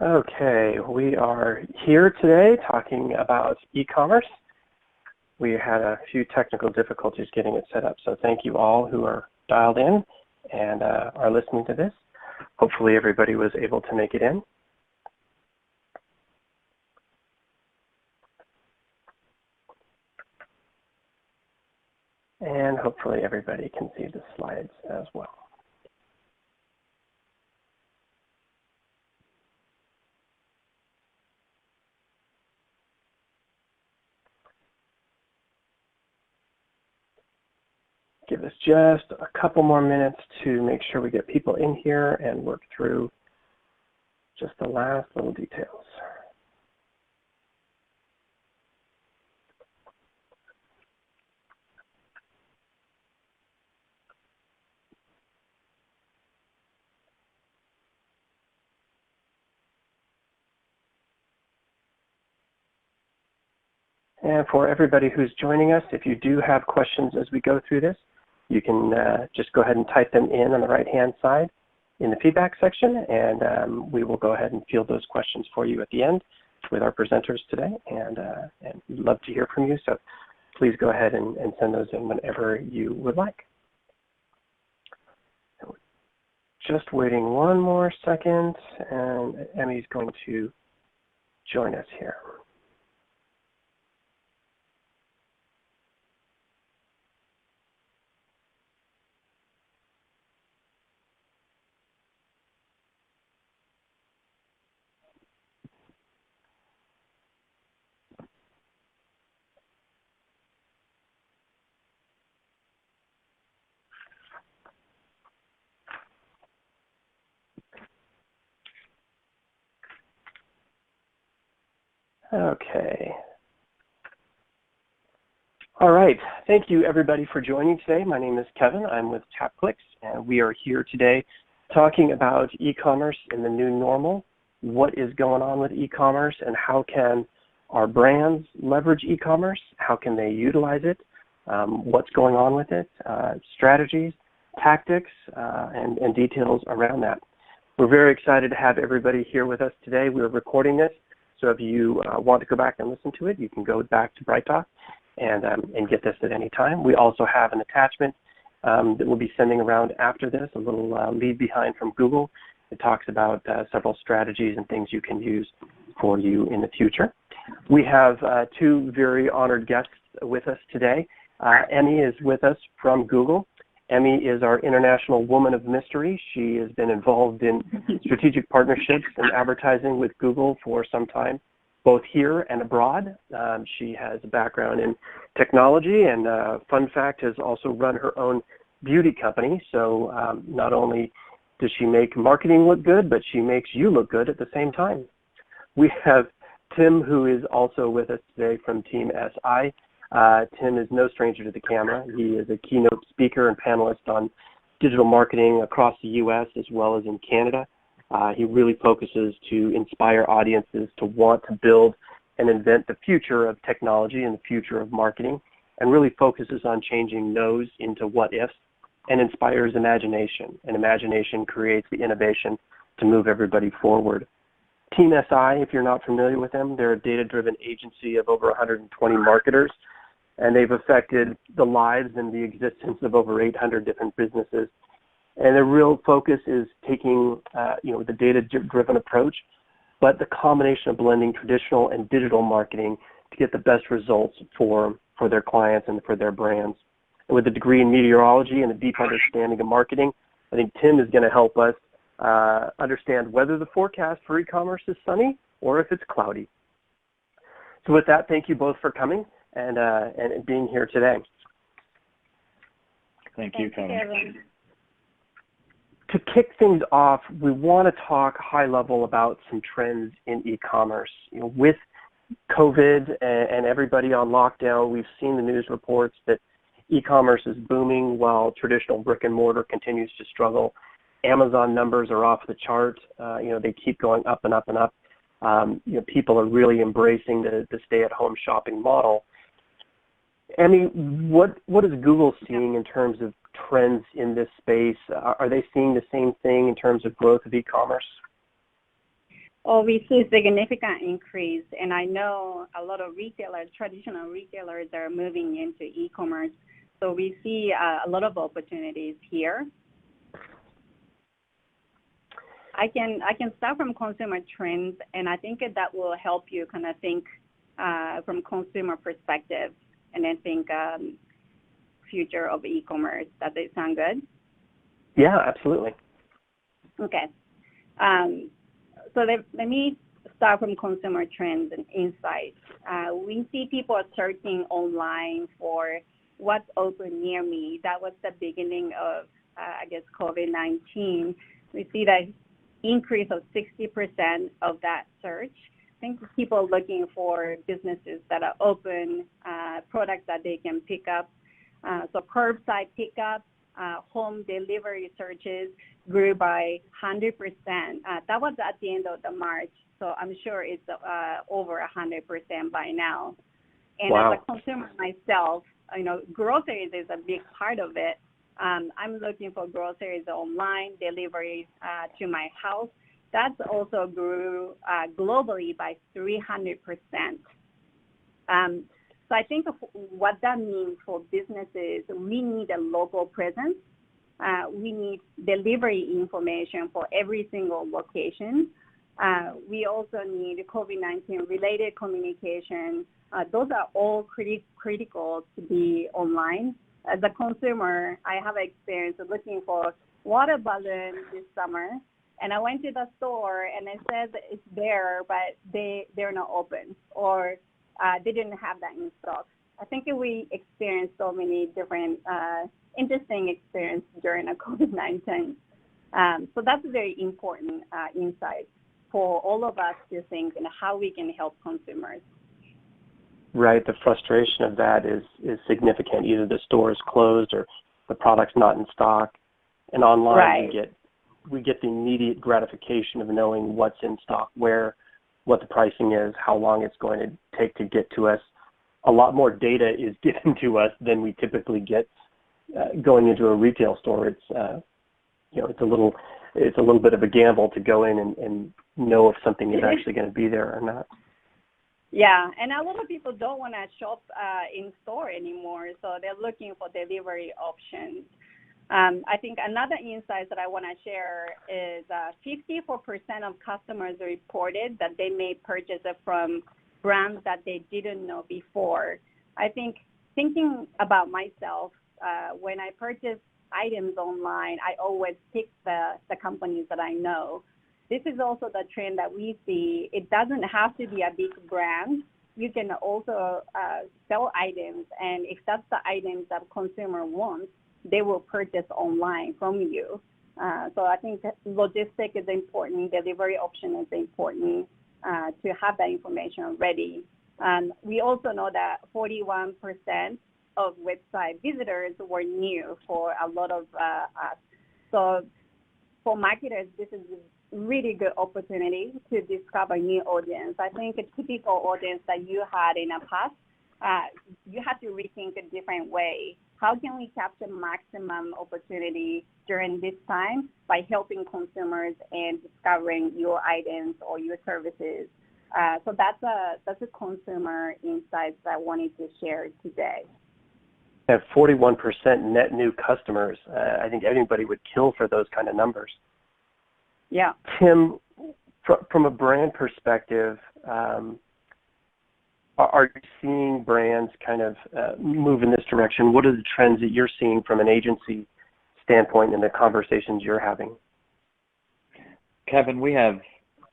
Okay, we are here today talking about e-commerce. We had a few technical difficulties getting it set up, so thank you all who are dialed in and are listening to this. Hopefully everybody was able to make it in. And hopefully everybody can see the slides as well. Give us just a couple more minutes to make sure we get people in here and work through just the last little details. And for everybody who's joining us, if you do have questions as we go through this, you can just go ahead and type them in on the right-hand side in the feedback section, and we will go ahead and field those questions for you at the end with our presenters today, and we'd love to hear from you, so please go ahead and send those in whenever you would like. Just waiting one more second, and Emi's going to join us here. Okay. All right. Thank you, everybody, for joining today. My name is Kevin. I'm with TapClicks, and we are here today talking about e-commerce in the new normal, what is going on with e-commerce, and how can our brands leverage e-commerce, how can they utilize it, what's going on with it, strategies, tactics, and details around that. We're very excited to have everybody here with us today. We're recording this. So if you want to go back and listen to it, you can go back to Bright Talk and get this at any time. We also have an attachment that we'll be sending around after this, a little leave behind from Google. It talks about several strategies and things you can use for you in the future. We have two very honored guests with us today. Emi is with us from Google. Emi is our International Woman of Mystery. She has been involved in strategic partnerships and advertising with Google for some time, both here and abroad. She has a background in technology and, fun fact, has also run her own beauty company. So not only does she make marketing look good, but she makes you look good at the same time. We have Tim, who is also with us today from Team SI. Tim is no stranger to the camera. He is a keynote speaker and panelist on digital marketing across the U.S. as well as in Canada. He really focuses to inspire audiences to want to build and invent the future of technology and the future of marketing, and really focuses on changing no's into what ifs and inspires imagination. And imagination creates the innovation to move everybody forward. Team SI, if you're not familiar with them, they're a data-driven agency of over 120 marketers, and they've affected the lives and the existence of over 800 different businesses. And their real focus is taking the data-driven approach, but the combination of blending traditional and digital marketing to get the best results for their clients and for their brands. And with a degree in meteorology and a deep understanding of marketing, I think Tim is going to help us understand whether the forecast for e-commerce is sunny or if it's cloudy. So with that, thank you both for coming and being here today. Thank you, Kevin. To kick things off, we want to talk high level about some trends in e-commerce. With COVID and everybody on lockdown, we've seen the news reports that e-commerce is booming while traditional brick and mortar continues to struggle. Amazon numbers are off the chart. They keep going up and up and up. People are really embracing the stay-at-home shopping model. Emi, what is Google seeing in terms of trends in this space? Are they seeing the same thing in terms of growth of e-commerce? Oh, we see a significant increase, and I know a lot of retailers, traditional retailers, are moving into e-commerce. So we see a lot of opportunities here. I can start from consumer trends, and I think that will help you kind of think from consumer perspective, and then think future of e-commerce. Does it sound good? Yeah, absolutely. Okay. So let me start from consumer trends and insights. We see people are searching online for what's open near me. That was the beginning of, COVID-19. We see that increase of 60% of that search. I think people are looking for businesses that are open, products that they can pick up. So curbside pickup, home delivery searches grew by 100%. That was at the end of the March, so I'm sure it's over 100% by now. And wow. As a consumer myself, groceries is a big part of it. I'm looking for groceries online, deliveries to my house. That also grew globally by 300%. So I think what that means for businesses, we need a local presence. We need delivery information for every single location. We also need COVID-19 related communication. Those are all critical to be online. As a consumer, I have experience of looking for water balloon this summer, and I went to the store and it says it's there, but they're not open, or they didn't have that in stock. I think we experienced so many different interesting experiences during the COVID-19. So that's a very important insight for all of us to think and how we can help consumers. Right, the frustration of that is significant. Either the store is closed or the product's not in stock. And online, right. we get the immediate gratification of knowing what's in stock, where, what the pricing is, how long it's going to take to get to us. A lot more data is given to us than we typically get going into a retail store. It's it's a little bit of a gamble to go in and know if something is actually going to be there or not. Yeah, and a lot of people don't want to shop in store anymore, so they're looking for delivery options. I think another insight that I want to share is 54% of customers reported that they made purchases from brands that they didn't know before. I think thinking about myself, when I purchase items online, I always pick the companies that I know. This is also the trend that we see. It doesn't have to be a big brand. You can also sell items, and if that's the items that consumer wants, they will purchase online from you. So I think logistics is important, delivery option is important to have that information ready. We also know that 41% of website visitors were new for a lot of us. So for marketers, this is a really good opportunity to discover new audience. I think a typical audience that you had in the past, you have to rethink a different way. How can we capture maximum opportunity during this time by helping consumers and discovering your items or your services? So that's a consumer insight that I wanted to share today. At 41% net new customers, I think anybody would kill for those kind of numbers. Yeah. Tim, from a brand perspective, are you seeing brands kind of move in this direction? What are the trends that you're seeing from an agency standpoint in the conversations you're having? Kevin, we have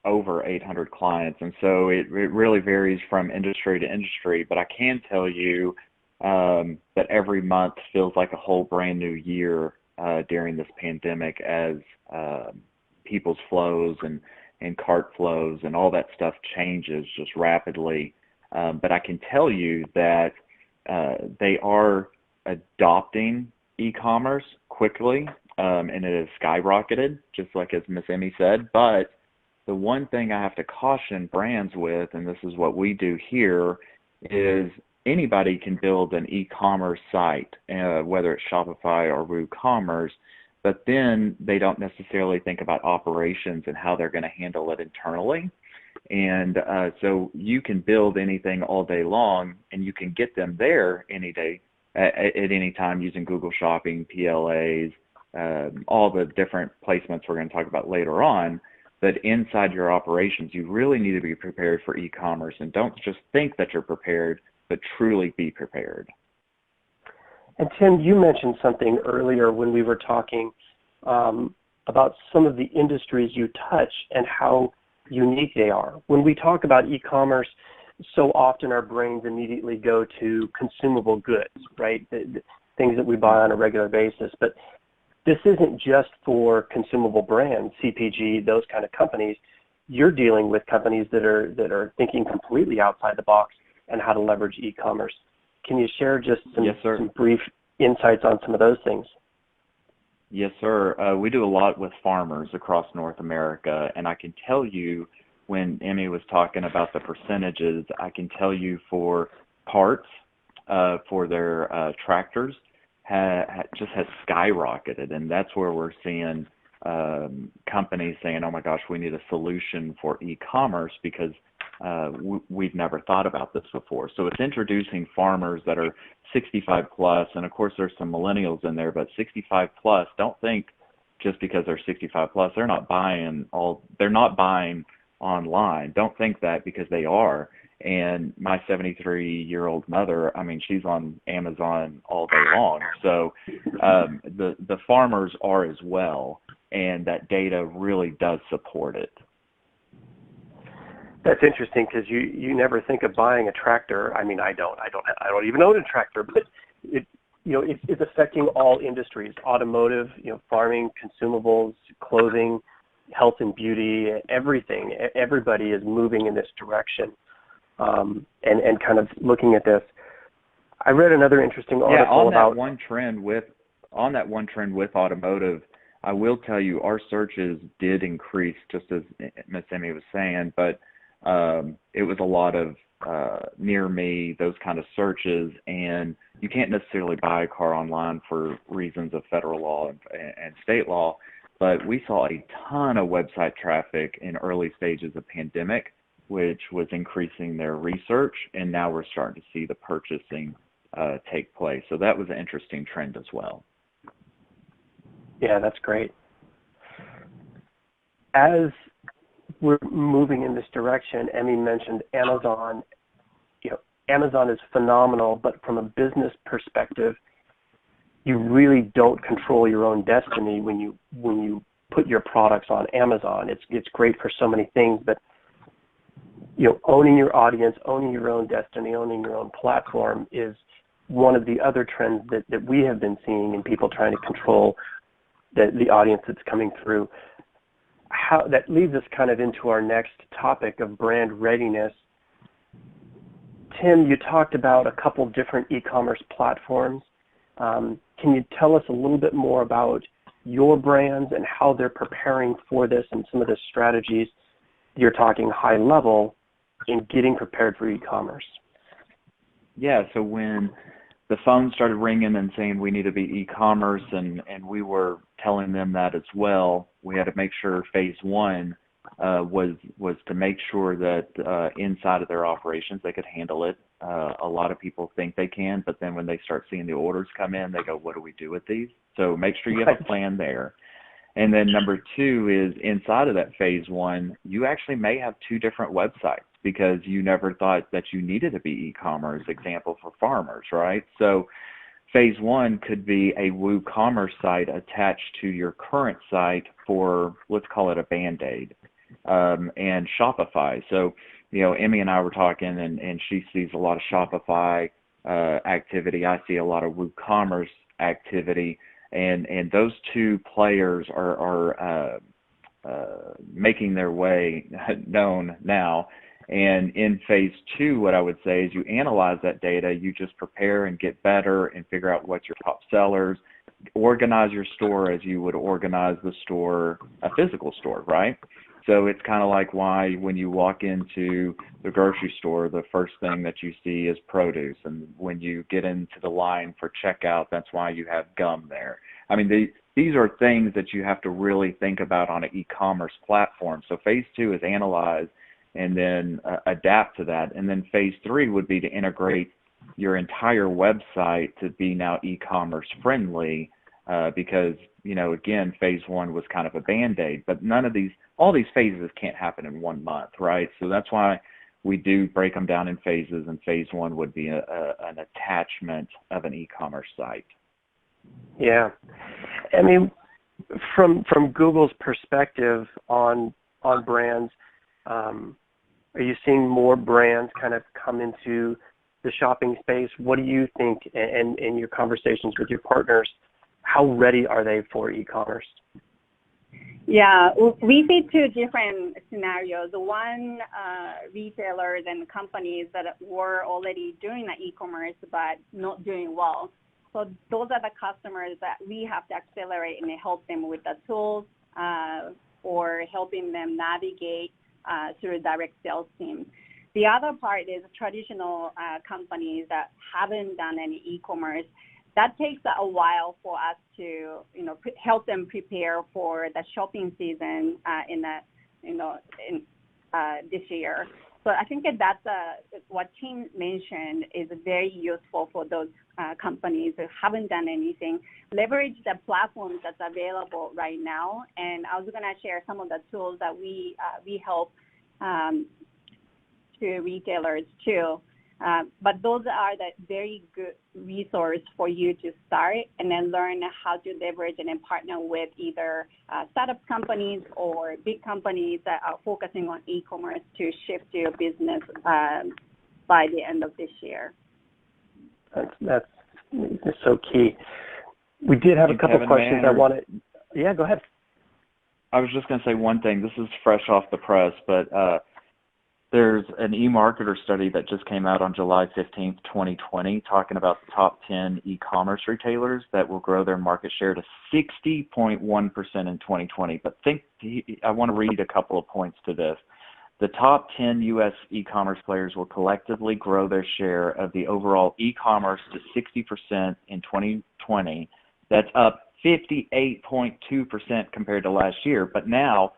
over 800 clients, and so it really varies from industry to industry, but I can tell you that every month feels like a whole brand new year during this pandemic as people's flows and cart flows and all that stuff changes just rapidly. But I can tell you that they are adopting e-commerce quickly, and it has skyrocketed, just like as Miss Emi said. But the one thing I have to caution brands with, and this is what we do here, is anybody can build an e-commerce site, whether it's Shopify or WooCommerce, but then they don't necessarily think about operations and how they're going to handle it internally. And so you can build anything all day long, and you can get them there any day, at any time, using Google Shopping, PLAs, all the different placements we're going to talk about later on. But inside your operations, you really need to be prepared for e-commerce, and don't just think that you're prepared, but truly be prepared. And Tim, you mentioned something earlier when we were talking about some of the industries you touch and how unique they are. When we talk about e-commerce, so often our brains immediately go to consumable goods, right? The things that we buy on a regular basis. But this isn't just for consumable brands, CPG, those kind of companies. You're dealing with companies that are thinking completely outside the box and how to leverage e-commerce. Can you share just some brief insights on some of those things? Yes, sir. We do a lot with farmers across North America, and I can tell you, when Emi was talking about the percentages, I can tell you for parts for their tractors just has skyrocketed, and that's where we're seeing companies saying, oh my gosh, we need a solution for e-commerce because we've never thought about this before. So it's introducing farmers that are 65 plus, and of course there's some millennials in there, but 65 plus, don't think just because they're 65 plus, they're not buying online. Don't think that, because they are. And my 73-year-old mother, I mean, she's on Amazon all day long. So the farmers are as well, and that data really does support it. That's interesting, because you never think of buying a tractor. I mean, I don't even own a tractor, but it's affecting all industries: automotive, farming, consumables, clothing, health and beauty, everything. Everybody is moving in this direction, and kind of looking at this. I read another interesting article about on that one trend with automotive. I will tell you, our searches did increase, just as Ms. Emi was saying, but it was a lot of near me, those kind of searches, and you can't necessarily buy a car online for reasons of federal law and state law, but we saw a ton of website traffic in early stages of pandemic, which was increasing their research, and now we're starting to see the purchasing take place. So that was an interesting trend as well. Yeah, that's great. As we're moving in this direction, Emi mentioned Amazon. Amazon is phenomenal, but from a business perspective, you really don't control your own destiny when you put your products on Amazon. It's great for so many things, but owning your audience, owning your own destiny, owning your own platform is one of the other trends that we have been seeing in people trying to control the audience that's coming through. How that leads us kind of into our next topic of brand readiness. Tim, you talked about a couple different e-commerce platforms. Can you tell us a little bit more about your brands and how they're preparing for this, and some of the strategies you're talking high level in getting prepared for e-commerce? Yeah, so when the phone started ringing and saying we need to be e-commerce, and we were telling them that as well, we had to make sure phase one was to make sure that inside of their operations they could handle it. A lot of people think they can, but then when they start seeing the orders come in, they go, what do we do with these? So make sure you have a plan there. And then number two is, inside of that phase one, you actually may have two different websites because you never thought that you needed to be e-commerce, example for farmers, right? So phase one could be a WooCommerce site attached to your current site for, let's call it a Band-Aid, and Shopify. So, Emi and I were talking, and she sees a lot of Shopify activity. I see a lot of WooCommerce activity. And those two players are making their way known now. And in phase 2, what I would say is you analyze that data, you just prepare and get better and figure out what's your top sellers, organize your store as you would organize the store, a physical store, right? So it's kind of like why when you walk into the grocery store, the first thing that you see is produce. And when you get into the line for checkout, that's why you have gum there. I mean, these are things that you have to really think about on an e-commerce platform. So phase 2 is analyze and then adapt to that. And then phase 3 would be to integrate your entire website to be now e-commerce friendly because, you know, again, phase 1 was kind of a Band-Aid, but all these phases can't happen in 1 month, right? So that's why we do break them down in phases, and phase 1 would be an attachment of an e-commerce site. Yeah. I mean, from Google's perspective on brands, are you seeing more brands kind of come into the shopping space? What do you think, and in your conversations with your partners, how ready are they for e-commerce? Yeah, we see 2 different scenarios. One, retailers and companies that were already doing the e-commerce but not doing well. So those are the customers that we have to accelerate and help them with the tools or helping them navigate through a direct sales team. The other part is traditional companies that haven't done any e-commerce. That takes a while for us to, help them prepare for the shopping season this year. So I think that's what Tim mentioned is very useful for those companies that haven't done anything. Leverage the platforms that's available right now. And I was going to share some of the tools that we help to retailers too. But those are the very good resource for you to start and then learn how to leverage and then partner with either startup companies or big companies that are focusing on e-commerce to shift your business by the end of this year. That's so key. We did have a couple Kevin, questions I wanted. Yeah, go ahead. I was just going to say one thing. This is fresh off the press, but there's an EMarketer study that just came out on July 15th, 2020, talking about the top 10 e-commerce retailers that will grow their market share to 60.1% in 2020. But I want to read a couple of points to this. The top 10 U.S. e-commerce players will collectively grow their share of the overall e-commerce to 60% in 2020. That's up 58.2% compared to last year. But now,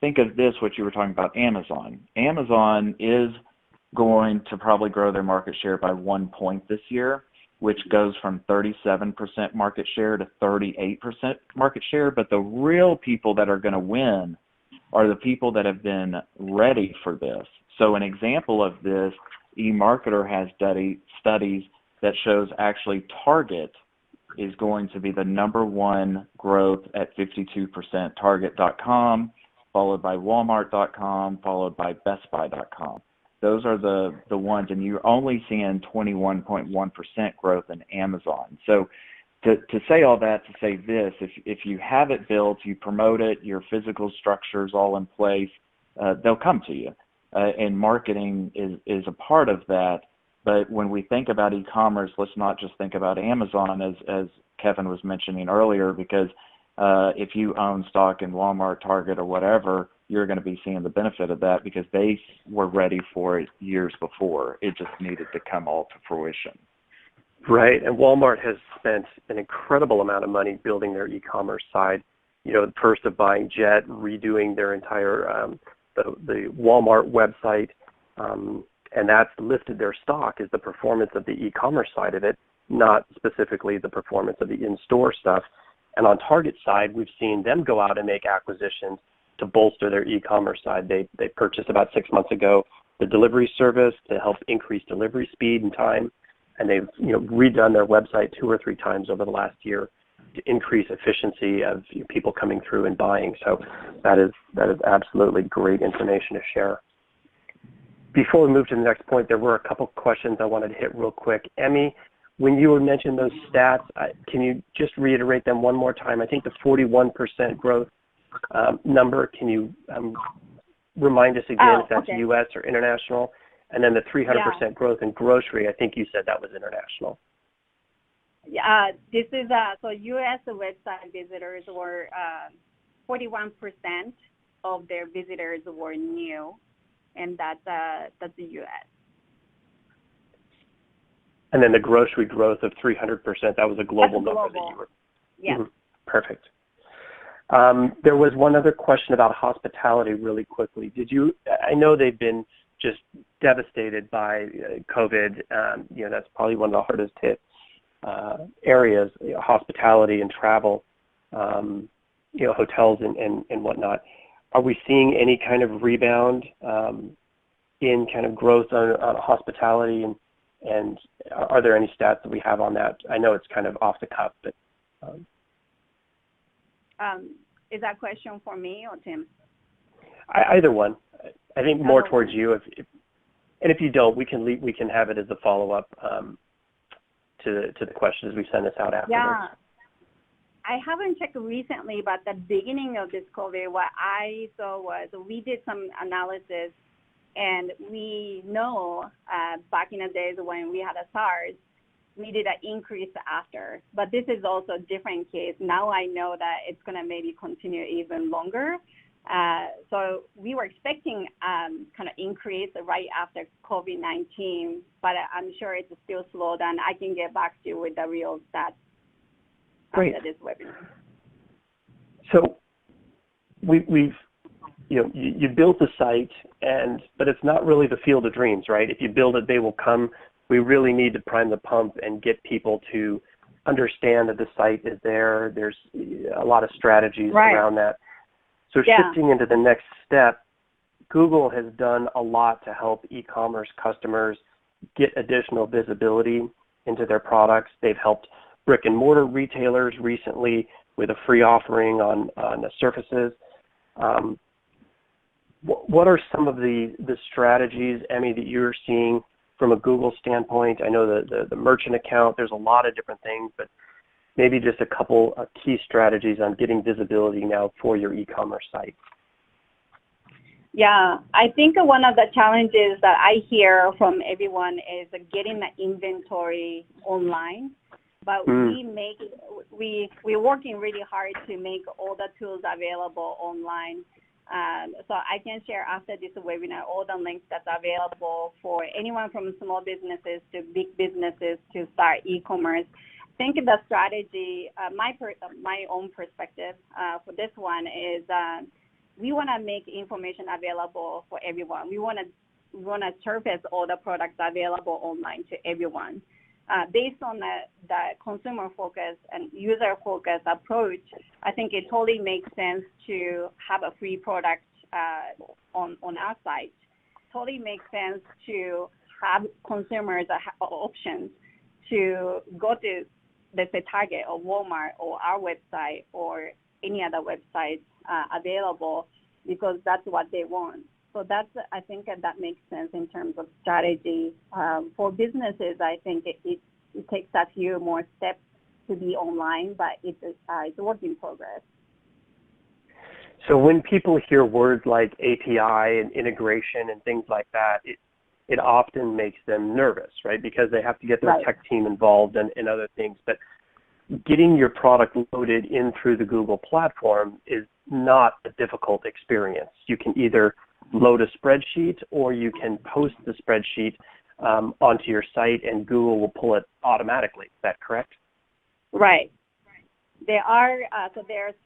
think of this, what you were talking about, Amazon. Amazon is going to probably grow their market share by 1 point this year, which goes from 37% market share to 38% market share. But the real people that are going to win are the people that have been ready for this. So an example of this, EMarketer has studies that shows actually Target is going to be the #1 growth at 52%, Target.com, followed by Walmart.com, followed by BestBuy.com. Those are the ones, and you're only seeing 21.1% growth in Amazon. So to say all that, to say this, if you have it built, you promote it, your physical structure's all in place, they'll come to you. And marketing is a part of that. But when we think about e-commerce, let's not just think about Amazon, as Kevin was mentioning earlier, because if you own stock in Walmart, Target, or whatever, you're going to be seeing the benefit of that because they were ready for it years before. It just needed to come all to fruition. Right, and Walmart has spent an incredible amount of money building their e-commerce side. First of buying Jet, redoing their entire the Walmart website, and that's lifted their stock is the performance of the e-commerce side of it, not specifically the performance of the in-store stuff. And on Target's side, we've seen them go out and make acquisitions to bolster their e-commerce side. They purchased about 6 months ago the delivery service to help increase delivery speed and time, and they've redone their website 2 or 3 times over the last year to increase efficiency of people coming through and buying. So that is absolutely great information to share. Before we move to the next point, there were a couple questions I wanted to hit real quick. Emi, when you mentioned those stats, can you just reiterate them one more time? I think the 41% growth number, can you remind us again if that's okay. U.S. or international? And then the 300% growth in grocery, I think you said that was international. This is so U.S. website visitors were 41% of their visitors were new, and that's the U.S. And then the grocery growth of 300%, that was a global number that you were. Yes. Mm-hmm. Perfect. There was one other question about hospitality really quickly. I know they've been just devastated by COVID. That's probably one of the hardest hit areas, hospitality and travel, hotels and whatnot. Are we seeing any kind of rebound in kind of growth on hospitality, and are there any stats that we have on that? I know it's kind of off the cuff, but. Is that question for me or Tim? Either one. I think more towards you. And if you don't, we can have it as a follow-up to the questions we send us out afterwards. Yeah. I haven't checked recently, but at the beginning of this COVID, what I saw was we did some analysis, and we know back in the days when we had a SARS, we did an increase after. But this is also a different case. Now I know that it's going to maybe continue even longer. So we were expecting kind of increase right after COVID-19, but I'm sure it's still slow down. I can get back to you with the real stats after this webinar. So we've you built the site, but it's not really the field of dreams, right? If you build it, they will come. We really need to prime the pump and get people to understand that the site is there. There's a lot of strategies around that. So shifting into the next step, Google has done a lot to help e-commerce customers get additional visibility into their products. They've helped brick and mortar retailers recently with a free offering on the surfaces. What are some of the strategies, Emi, that you're seeing from a Google standpoint? I know the merchant account, there's a lot of different things, but maybe just a couple of key strategies on getting visibility now for your e-commerce site. Yeah, I think one of the challenges that I hear from everyone is getting the inventory online. But we're working really hard to make all the tools available online. So I can share after this webinar all the links that's available for anyone from small businesses to big businesses to start e-commerce. I think the strategy, my own perspective for this one is we want to make information available for everyone. We want to surface all the products available online to everyone. Based on the consumer focus and user focus approach, I think it totally makes sense to have a free product on our site. Totally makes sense to have consumers options to go to, let's say, Target or Walmart or our website or any other websites available because that's what they want. So I think that makes sense in terms of strategy. For businesses, I think it takes a few more steps to be online, but it's a work in progress. So when people hear words like API and integration and things like that, it often makes them nervous, right? Because they have to get their tech team involved and other things. But getting your product loaded in through the Google platform is not a difficult experience. You can either load a spreadsheet or you can post the spreadsheet onto your site and Google will pull it automatically. Is that correct? Right. There are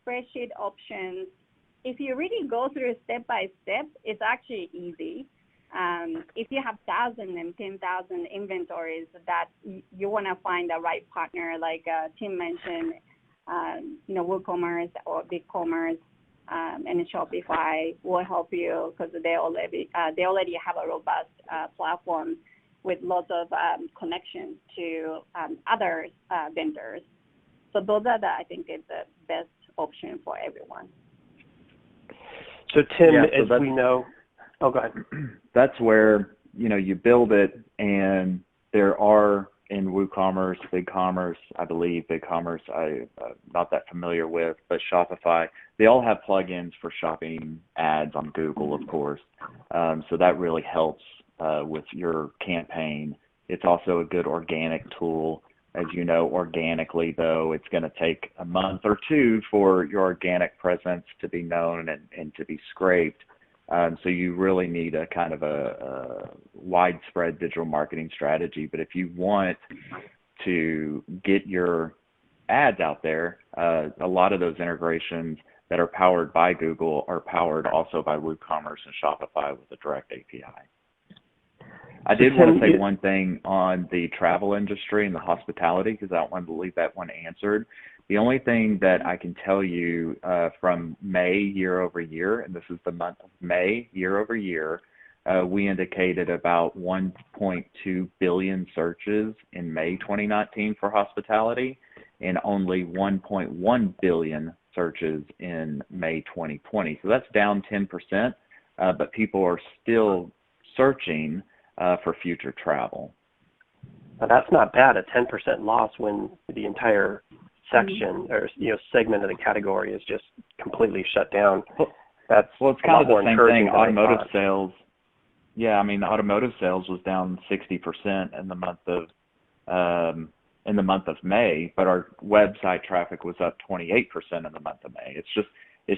spreadsheet options. If you really go through step by step, it's actually easy. If you have 1,000 and 10,000 inventories that you want to find the right partner, like Tim mentioned, WooCommerce or BigCommerce and Shopify will help you because they already have a robust platform with lots of connections to other vendors. So those are I think is the best option for everyone. So Tim, as we know, go ahead. That's where, you build it and there are in WooCommerce, BigCommerce, I believe BigCommerce, I'm not that familiar with, but Shopify, they all have plugins for shopping ads on Google, of course. So that really helps with your campaign. It's also a good organic tool. As you know, organically, though, it's going to take a month or two for your organic presence to be known and to be scraped. So you really need a kind of a widespread digital marketing strategy. But if you want to get your ads out there, a lot of those integrations that are powered by Google are powered also by WooCommerce and Shopify with a direct API. I did want to say one thing on the travel industry and the hospitality, because I don't want to leave that one answered. The only thing that I can tell you from May year over year, and this is the month of May year over year, we indicated about 1.2 billion searches in May 2019 for hospitality and only 1.1 billion searches in May 2020. So that's down 10%, but people are still searching for future travel. Now, that's not bad, a 10% loss when the entire section or segment of the category is just completely shut down. That's it's kind of the same thing. Automotive sales, yeah, I mean, automotive sales was down 60% in the month of May, but our website traffic was up 28% in the month of May. It's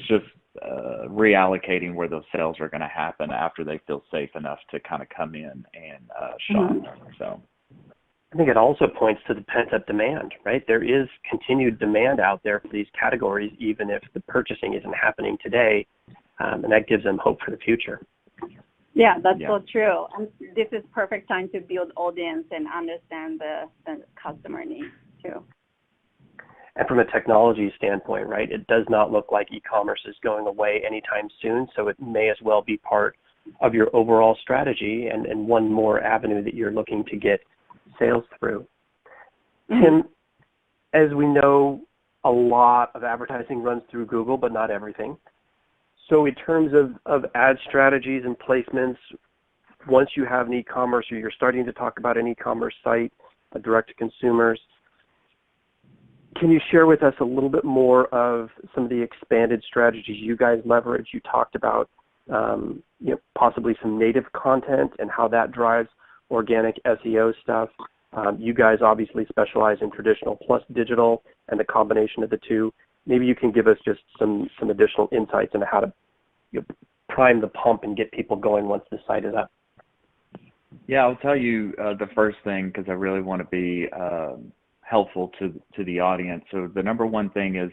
just reallocating where those sales are going to happen after they feel safe enough to kind of come in and shop. So I think it also points to the pent-up demand, right? There is continued demand out there for these categories, even if the purchasing isn't happening today, and that gives them hope for the future. Yeah, that's so true. And this is perfect time to build audience and understand the customer needs too. And from a technology standpoint, right, it does not look like e-commerce is going away anytime soon, so it may as well be part of your overall strategy and one more avenue that you're looking to get sales through. Tim, as we know, a lot of advertising runs through Google, but not everything. So in terms of ad strategies and placements, once you have an e-commerce or you're starting to talk about an e-commerce site, direct to consumers, can you share with us a little bit more of some of the expanded strategies you guys leverage? You talked about possibly some native content and how that drives organic SEO stuff. You guys obviously specialize in traditional plus digital and the combination of the two. Maybe you can give us just some additional insights into how to prime the pump and get people going once the site is up. Yeah, I'll tell you the first thing because I really want to be helpful to the audience. So the number one thing is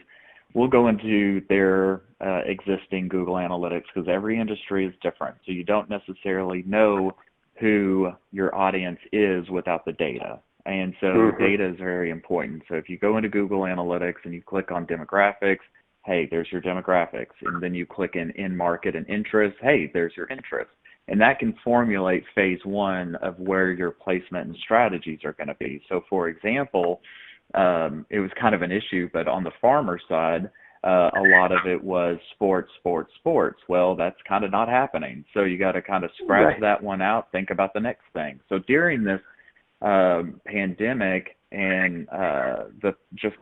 we'll go into their existing Google Analytics because every industry is different. So you don't necessarily know who your audience is without the data. And so data is very important. So if you go into Google Analytics and you click on demographics, hey, there's your demographics. And then you click in market and interest, hey, there's your interest. And that can formulate phase one of where your placement and strategies are going to be. So for example, it was kind of an issue, but on the farmer side, a lot of it was sports. Well, that's kind of not happening. So you got to kind of scratch that one out, think about the next thing. So during this pandemic and the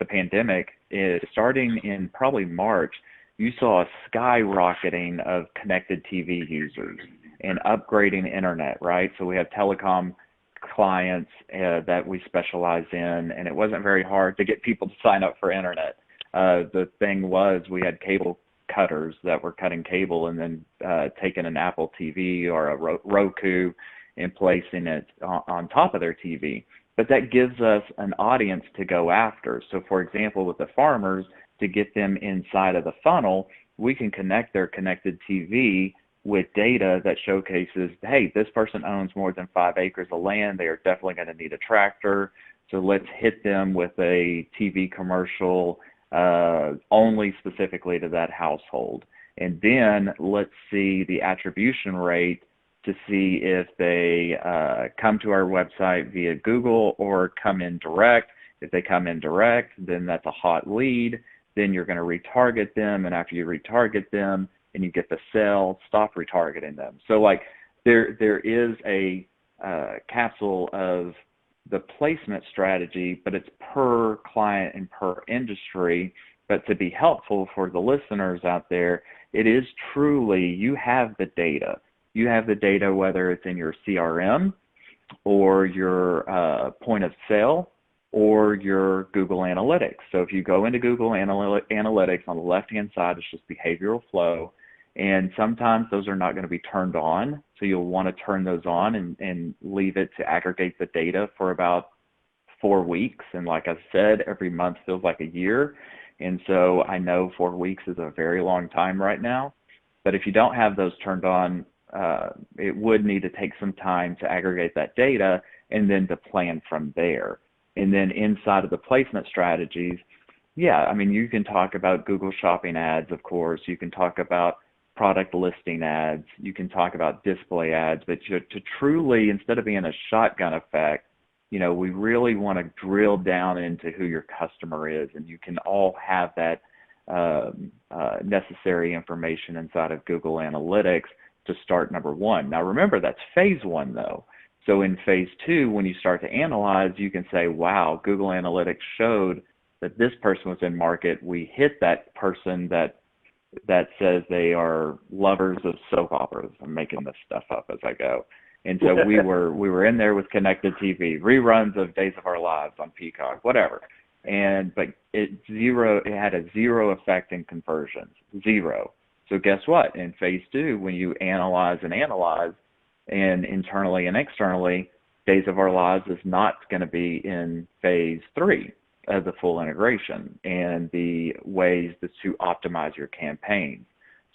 pandemic is starting in probably March, you saw a skyrocketing of connected TV users and upgrading internet, right? So we have Telecom Clients that we specialize in, and it wasn't very hard to get people to sign up for internet. The thing was we had cable cutters that were cutting cable and then taking an Apple TV or a Roku and placing it on top of their TV. But that gives us an audience to go after. So for example, with the farmers, to get them inside of the funnel, we can connect their connected TV with data that showcases, hey, this person owns more than 5 acres of land. They are definitely going to need a tractor. So let's hit them with a TV commercial only specifically to that household. And then let's see the attribution rate to see if they come to our website via Google or come in direct. If they come in direct, then that's a hot lead. Then you're going to retarget them. And after you retarget them, and you get the sale, stop retargeting them. So like there is a capsule of the placement strategy, but it's per client and per industry. But to be helpful for the listeners out there, it is truly, you have the data. You have the data, whether it's in your CRM or your point of sale or your Google Analytics. So if you go into Google Analytics, on the left-hand side, it's just behavioral flow. And sometimes those are not going to be turned on. So you'll want to turn those on and leave it to aggregate the data for about 4 weeks. And like I said, every month feels like a year. And so I know 4 weeks is a very long time right now. But if you don't have those turned on, it would need to take some time to aggregate that data and then to plan from there. And then inside of the placement strategies, yeah, I mean, you can talk about Google Shopping ads, of course. You can talk about product listing ads. You can talk about display ads. But to truly, instead of being a shotgun effect, you know, we really want to drill down into who your customer is. And you can all have that necessary information inside of Google Analytics to start number one. Now, remember, that's phase one, though. So in phase two, when you start to analyze, you can say, wow, Google Analytics showed that this person was in market. We hit that person that says they are lovers of soap operas. I'm making this stuff up as I go. And so we were in there with connected TV, reruns of Days of Our Lives on Peacock, whatever. But it had a zero effect in conversions, zero. So guess what? In phase two, when you analyze and internally and externally, Days of Our Lives is not going to be in phase three of the full integration and the ways to optimize your campaigns.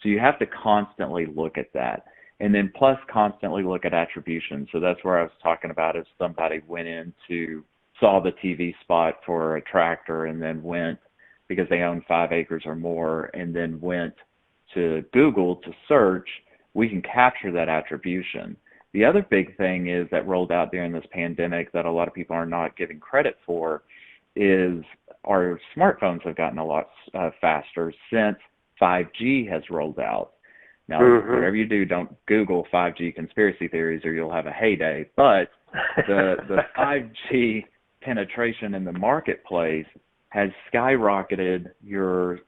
So you have to constantly look at that. And then plus constantly look at attribution. So that's where I was talking about if somebody went saw the TV spot for a tractor and then went, because they own 5 acres or more, and then went to Google to search, we can capture that attribution. The other big thing is that rolled out during this pandemic that a lot of people are not giving credit for is our smartphones have gotten a lot faster since 5G has rolled out. Now, whatever you do, don't Google 5G conspiracy theories or you'll have a heyday. But the 5G penetration in the marketplace has skyrocketed your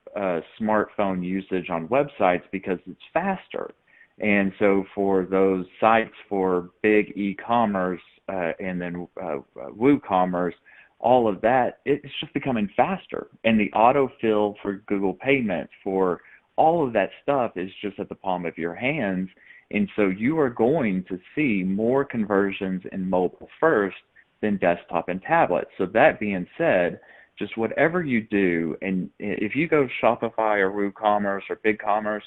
smartphone usage on websites because it's faster. And so for those sites for big e-commerce and then WooCommerce, all of that, it's just becoming faster. And the autofill for Google Payments, for all of that stuff is just at the palm of your hands. And so you are going to see more conversions in mobile first than desktop and tablet. So that being said, just whatever you do, and if you go Shopify or WooCommerce or BigCommerce,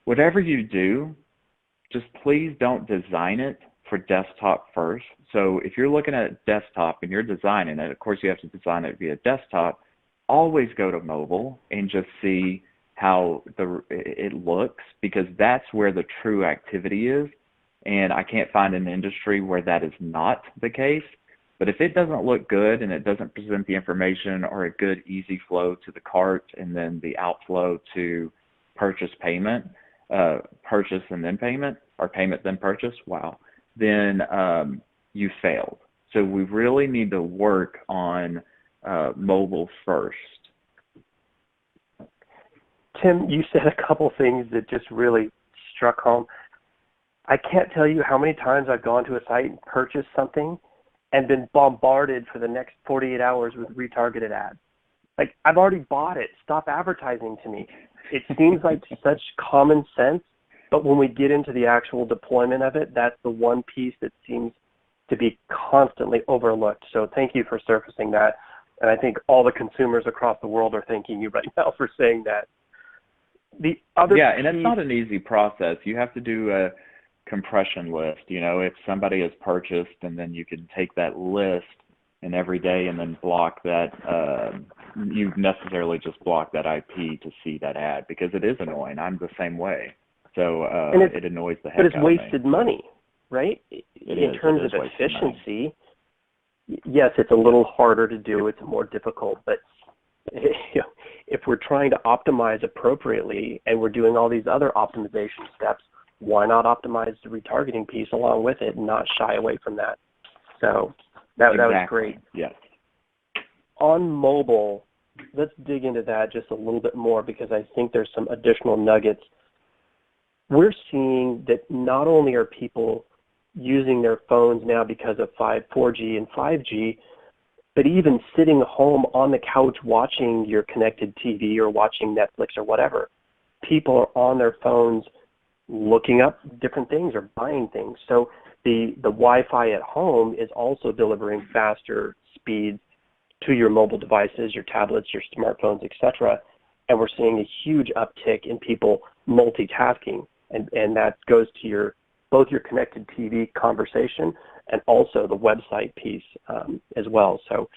whatever you do, just please don't design it for desktop first. So if you're looking at desktop and you're designing it, of course you have to design it via desktop, always go to mobile and just see how it looks, because that's where the true activity is. And I can't find an industry where that is not the case. But if it doesn't look good and it doesn't present the information or a good easy flow to the cart and then the outflow to purchase and then payment, or payment then purchase, then you failed. So we really need to work on mobile first. Tim, you said a couple things that just really struck home. I can't tell you how many times I've gone to a site and purchased something and been bombarded for the next 48 hours with retargeted ads. Like, I've already bought it. Stop advertising to me. It seems like such common sense, but when we get into the actual deployment of it, that's the one piece that seems to be constantly overlooked. So thank you for surfacing that. And I think all the consumers across the world are thanking you right now for saying that. The other and it's not an easy process. You have to do a compression list. You know, if somebody has purchased, and then you can take that list and every day and then block that, you necessarily just block that IP to see that ad, because it is annoying. I'm the same way. So it annoys the heck out of me. But it's wasted money, right? In terms of efficiency, yes, it's a little harder to do. It's more difficult, but if we're trying to optimize appropriately and we're doing all these other optimization steps, why not optimize the retargeting piece along with it and not shy away from that? So That Exactly. was great. Yes. On mobile, let's dig into that just a little bit more because I think there's some additional nuggets. We're seeing that not only are people using their phones now because of 4G and 5G, but even sitting home on the couch watching your connected TV or watching Netflix or whatever, people are on their phones looking up different things or buying things. So the Wi-Fi at home is also delivering faster speeds to your mobile devices, your tablets, your smartphones, etc. And we're seeing a huge uptick in people multitasking, and that goes to both your connected TV conversation and also the website piece as well. So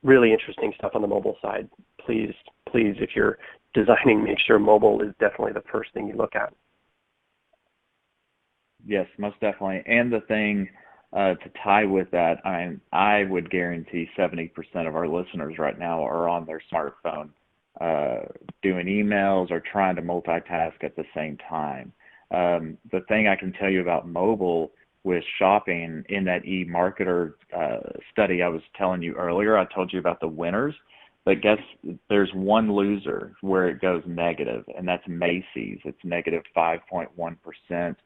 really interesting stuff on the mobile side. Please, if you're designing, make sure mobile is definitely the first thing you look at. Yes, most definitely. And the thing to tie with that, I would guarantee 70% of our listeners right now are on their smartphone doing emails or trying to multitask at the same time. The thing I can tell you about mobile with shopping in that EMarketer study I was telling you earlier, I told you about the winners, but guess there's one loser where it goes negative, and that's Macy's. It's negative 5.1%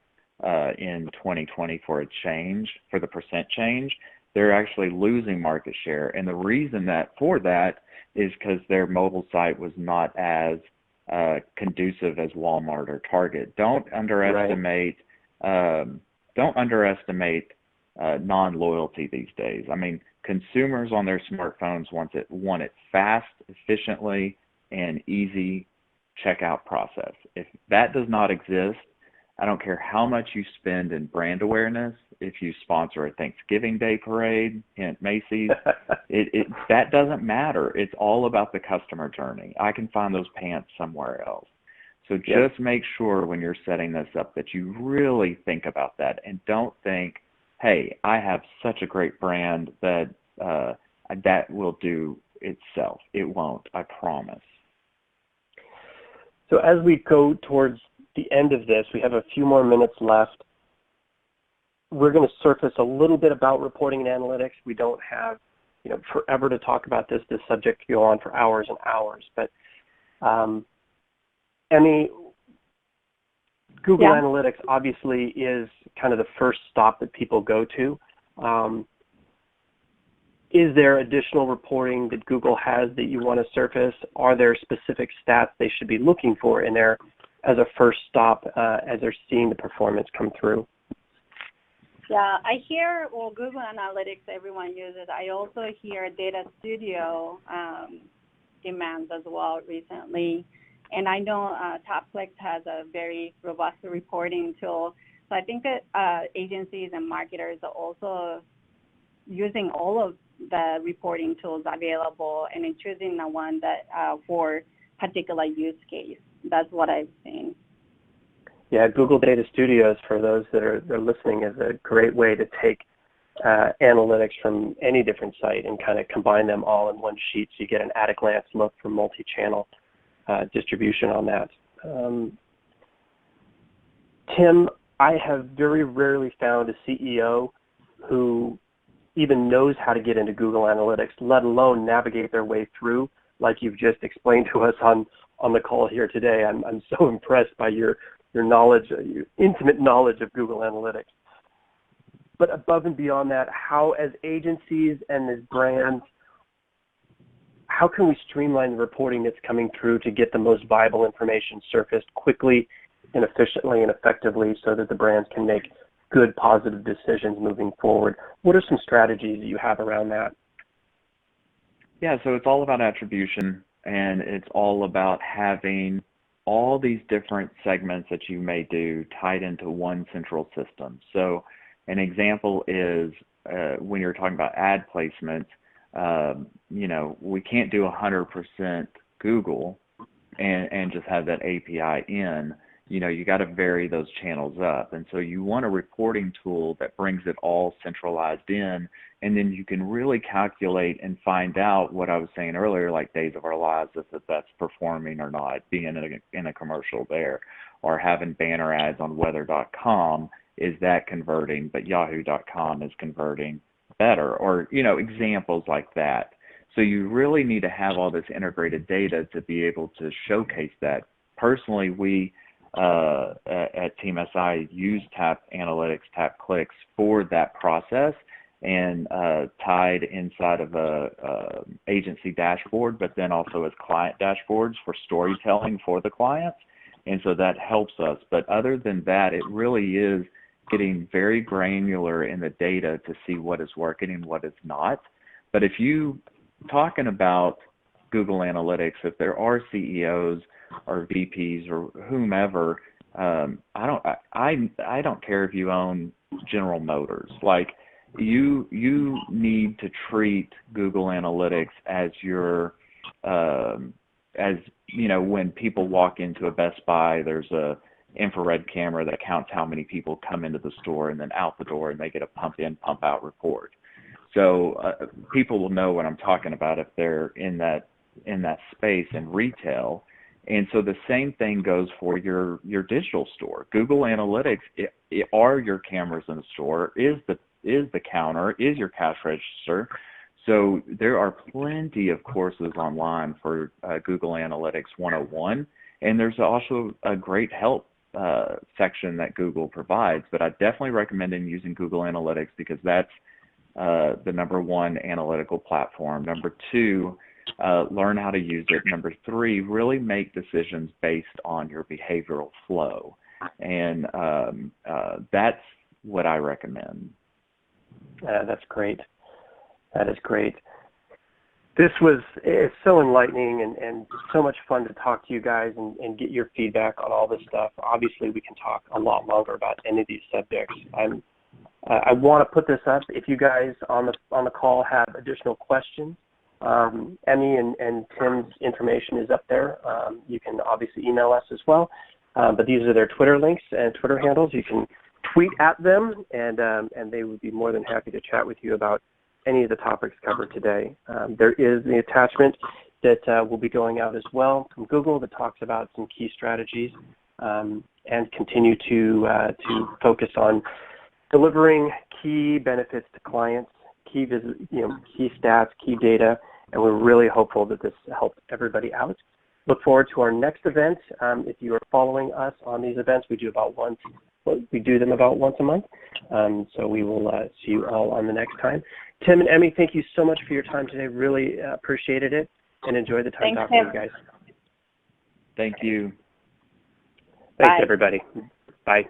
in 2020 for the percent change. They're actually losing market share, and the reason for that is because their mobile site was not as conducive as Walmart or Target. Don't underestimate non-loyalty these days. I mean, consumers on their smartphones want it fast, efficiently, and easy checkout process. If that does not exist, I don't care how much you spend in brand awareness. If you sponsor a Thanksgiving Day parade at Macy's, that doesn't matter. It's all about the customer journey. I can find those pants somewhere else. So just make sure when you're setting this up that you really think about that and don't think, hey, I have such a great brand that that will do itself. It won't, I promise. So as we go towards the end of this, we have a few more minutes left. We're going to surface a little bit about reporting and analytics. We don't have, forever to talk about this. This subject could go on for hours and hours. But Emi, Google Analytics obviously is kind of the first stop that people go to. Is there additional reporting that Google has that you want to surface? Are there specific stats they should be looking for in there as a first stop as they're seeing the performance come through? Yeah, I hear, Google Analytics everyone uses. I also hear Data Studio demands as well recently. And I know TapClicks has a very robust reporting tool. So I think that agencies and marketers are also using all of the reporting tools available and then choosing the one that for particular use case. That's what I've seen. Yeah, Google Data Studios, for those that are listening, is a great way to take analytics from any different site and kind of combine them all in one sheet so you get an at-a-glance look for multi-channel distribution on that. Tim, I have very rarely found a CEO who even knows how to get into Google Analytics, let alone navigate their way through, like you've just explained to us on the call here today. I'm so impressed by your knowledge, your intimate knowledge of Google Analytics. But above and beyond that, how, as agencies and as brands, how can we streamline the reporting that's coming through to get the most viable information surfaced quickly and efficiently and effectively so that the brands can make good, positive decisions moving forward? What are some strategies that you have around that? Yeah, so it's all about attribution, and it's all about having all these different segments that you may do tied into one central system. So an example is when you're talking about ad placements, we can't do 100% Google and just have that API in. You got to vary those channels up. And so you want a reporting tool that brings it all centralized in, and then you can really calculate and find out what I was saying earlier, like days of our lives, if that's performing or not, being in a commercial there, or having banner ads on weather.com, is that converting, but yahoo.com is converting better, or, you know, examples like that. So you really need to have all this integrated data to be able to showcase that. Personally, we at Team SI use TapClicks for that process, and tied inside of a agency dashboard, but then also as client dashboards for storytelling for the clients. And so that helps us. But other than that, it really is getting very granular in the data to see what is working and what is not. But if you talking about Google Analytics, if there are CEOs or VPs or whomever, I don't care if you own General Motors. Like, you need to treat Google Analytics as your as you know, when people walk into a Best Buy, there's a infrared camera that counts how many people come into the store and then out the door, and they get a pump in, pump out report. So people will know what I'm talking about if they're in that space in retail. And so the same thing goes for your digital store. Google Analytics are your cameras in the store, is the counter, is your cash register. So there are plenty of courses online for Google Analytics 101, and there's also a great help section that Google provides. But I definitely recommend using Google Analytics because that's the number one analytical platform. Number two, learn how to use it. Number three, really make decisions based on your behavioral flow. And that's what I recommend. That's great. That is great. It's so enlightening and so much fun to talk to you guys and get your feedback on all this stuff. Obviously, we can talk a lot longer about any of these subjects. I want to put this up. If you guys on the call have additional questions, Emi and Tim's information is up there. You can obviously email us as well. But these are their Twitter links and Twitter handles. You can tweet at them, and they would be more than happy to chat with you about any of the topics covered today. There is the attachment that will be going out as well from Google that talks about some key strategies and continue to focus on delivering key benefits to clients, key stats, key data, and we're really hopeful that this helped everybody out. Look forward to our next event. If you are following us on these events, we do them about once a month. So we will see you all on the next time. Tim and Emi, thank you so much for your time today. Really appreciated it and enjoyed the time talking to you guys. Thank you. Thanks, everybody. Bye.